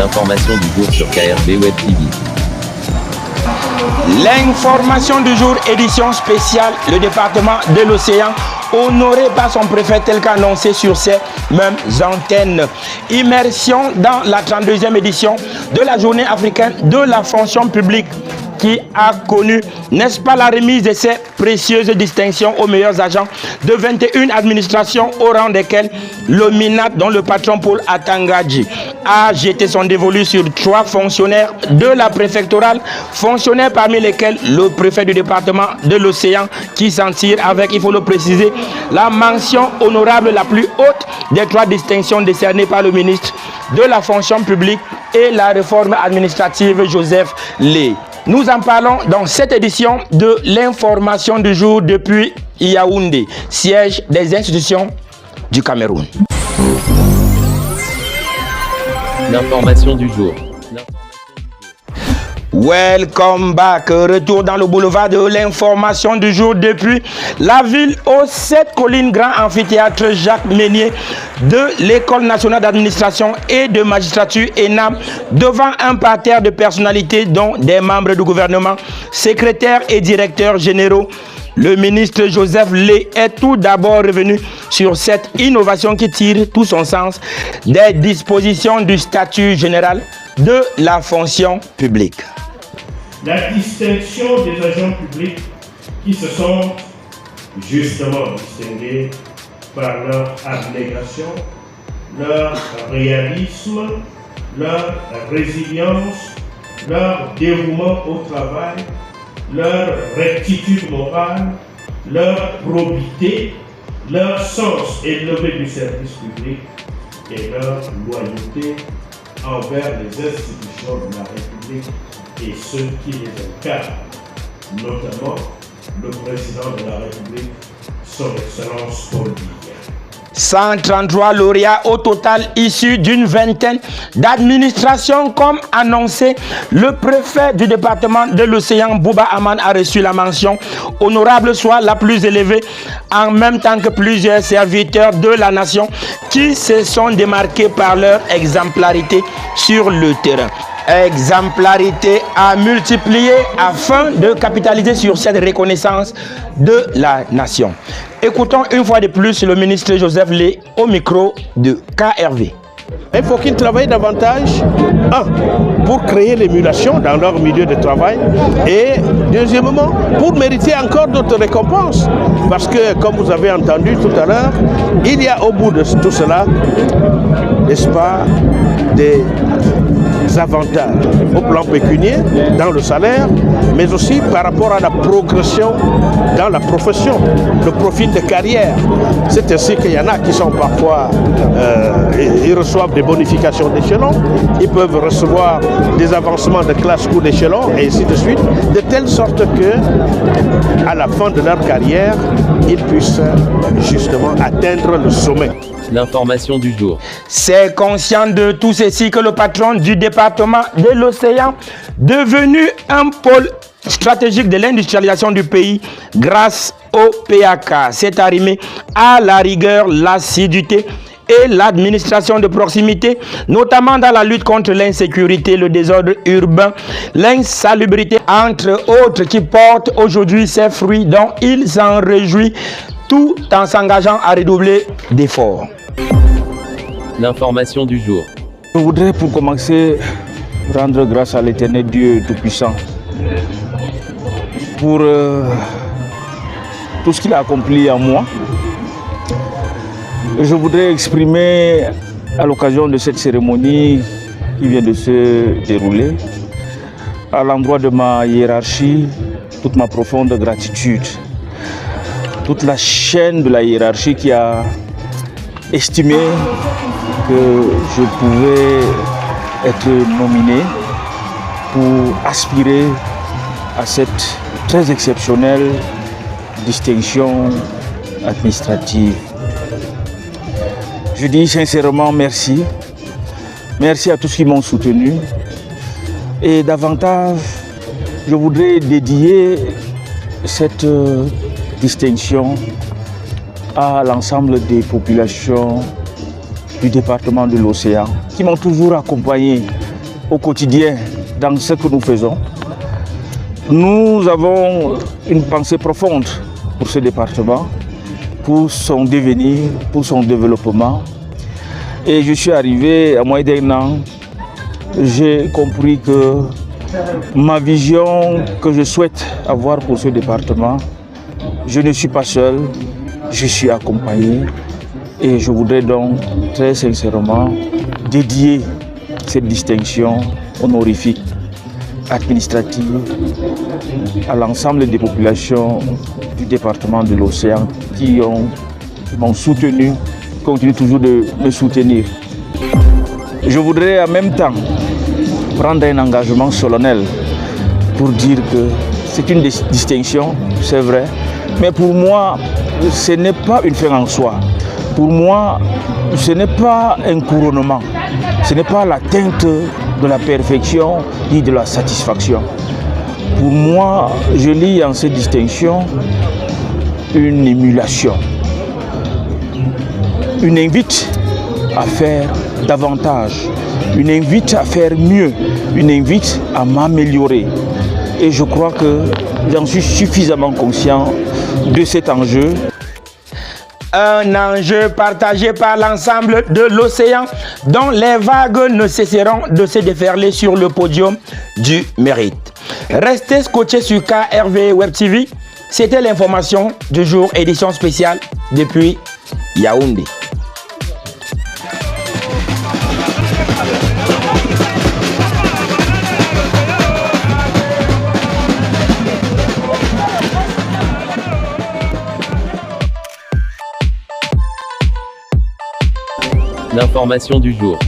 L'information du jour sur KRB Web TV. L'information du jour, édition spéciale, le département de l'Océan, honoré par son préfet tel qu'annoncé sur ces mêmes antennes. Immersion dans la 32e édition de la journée africaine de la fonction publique, qui a connu, n'est-ce pas, la remise de ces précieuses distinctions aux meilleurs agents de 21 administrations, au rang desquelles l'OMINAT, dont le patron Paul Atangadji a jeté son dévolu sur 3 fonctionnaires de la préfectorale, fonctionnaires parmi lesquels le préfet du département de l'Océan, qui s'en tire avec, il faut le préciser, la mention honorable la plus haute des 3 distinctions décernées par le ministre de la fonction publique et la réforme administrative, Joseph Lé. Nous en parlons dans cette édition de l'information du jour depuis Yaoundé, siège des institutions du Cameroun. L'information du jour. Welcome back. Retour dans le boulevard de l'information du jour depuis la ville aux 7 collines, grand amphithéâtre Jacques Meunier de l'École nationale d'administration et de magistrature ENAM, devant un parterre de personnalités dont des membres du gouvernement, secrétaires et directeurs généraux. Le ministre Joseph Lé est tout d'abord revenu sur cette innovation qui tire tout son sens des dispositions du statut général de la fonction publique. La distinction des agents publics qui se sont justement distingués par leur abnégation, leur réalisme, leur résilience, leur dévouement au travail, leur rectitude morale, leur probité, leur sens élevé du service public et leur loyauté envers les institutions de la République et ceux qui les incarnent, notamment le président de la République, son Excellence Paul Biya. 133 lauréats au total issus d'une vingtaine d'administrations, comme annoncé. Le préfet du département de l'Océan, Bouba Aman, a reçu la mention honorable, soit la plus élevée, en même temps que plusieurs serviteurs de la nation qui se sont démarqués par leur exemplarité sur le terrain. Exemplarité à multiplier afin de capitaliser sur cette reconnaissance de la nation. Écoutons une fois de plus le ministre Joseph Lé au micro de KRV. Il faut qu'ils travaillent davantage, pour créer l'émulation dans leur milieu de travail, et deuxièmement, pour mériter encore d'autres récompenses. Parce que, comme vous avez entendu tout à l'heure, il y a au bout de tout cela, n'est-ce pas, des avantages au plan pécunier, dans le salaire, mais aussi par rapport à la progression dans la profession, le profil de carrière. C'est ainsi qu'il y en a qui sont parfois, ils reçoivent des bonifications d'échelon, ils peuvent recevoir des avancements de classe ou d'échelon, et ainsi de suite, de telle sorte que, à la fin de leur carrière, ils puissent justement atteindre le sommet. L'information du jour. C'est conscient de tout ceci que le patron du département de l'Océan, devenu un pôle stratégique de l'industrialisation du pays grâce au PAK, s'est arrimé à la rigueur, l'assiduité et l'administration de proximité, notamment dans la lutte contre l'insécurité, le désordre urbain, l'insalubrité, entre autres, qui portent aujourd'hui ses fruits dont il s'en réjouit, tout en s'engageant à redoubler d'efforts. L'information du jour. Je voudrais pour commencer rendre grâce à l'Éternel Dieu Tout-Puissant pour tout ce qu'il a accompli en moi. Je voudrais exprimer à l'occasion de cette cérémonie qui vient de se dérouler, à l'endroit de ma hiérarchie, toute ma profonde gratitude. Toute la chaîne de la hiérarchie qui a estimé que je pouvais être nominé pour aspirer à cette très exceptionnelle distinction administrative. Je dis sincèrement merci. Merci à tous qui m'ont soutenu. Et davantage, je voudrais dédier cette distinction à l'ensemble des populations du département de l'Océan qui m'ont toujours accompagné au quotidien dans ce que nous faisons. Nous avons une pensée profonde pour ce département, pour son devenir, pour son développement. Et je suis arrivé à moins d'un an, j'ai compris que ma vision que je souhaite avoir pour ce département, je ne suis pas seul, je suis accompagné. Et je voudrais donc très sincèrement dédier cette distinction honorifique administrative à l'ensemble des populations du département de l'Océan qui m'ont soutenu, qui continuent toujours de me soutenir. Je voudrais en même temps prendre un engagement solennel pour dire que c'est une distinction, c'est vrai, mais pour moi, ce n'est pas une fin en soi. Pour moi, ce n'est pas un couronnement, ce n'est pas l'atteinte de la perfection ni de la satisfaction. Pour moi, je lis en cette distinction une émulation, une invite à faire davantage, une invite à faire mieux, une invite à m'améliorer. Et je crois que j'en suis suffisamment conscient de cet enjeu. Un enjeu partagé par l'ensemble de l'Océan dont les vagues ne cesseront de se déferler sur le podium du mérite. Restez scotchés sur KRV Web TV. C'était l'information du jour, édition spéciale depuis Yaoundé. L'information du jour.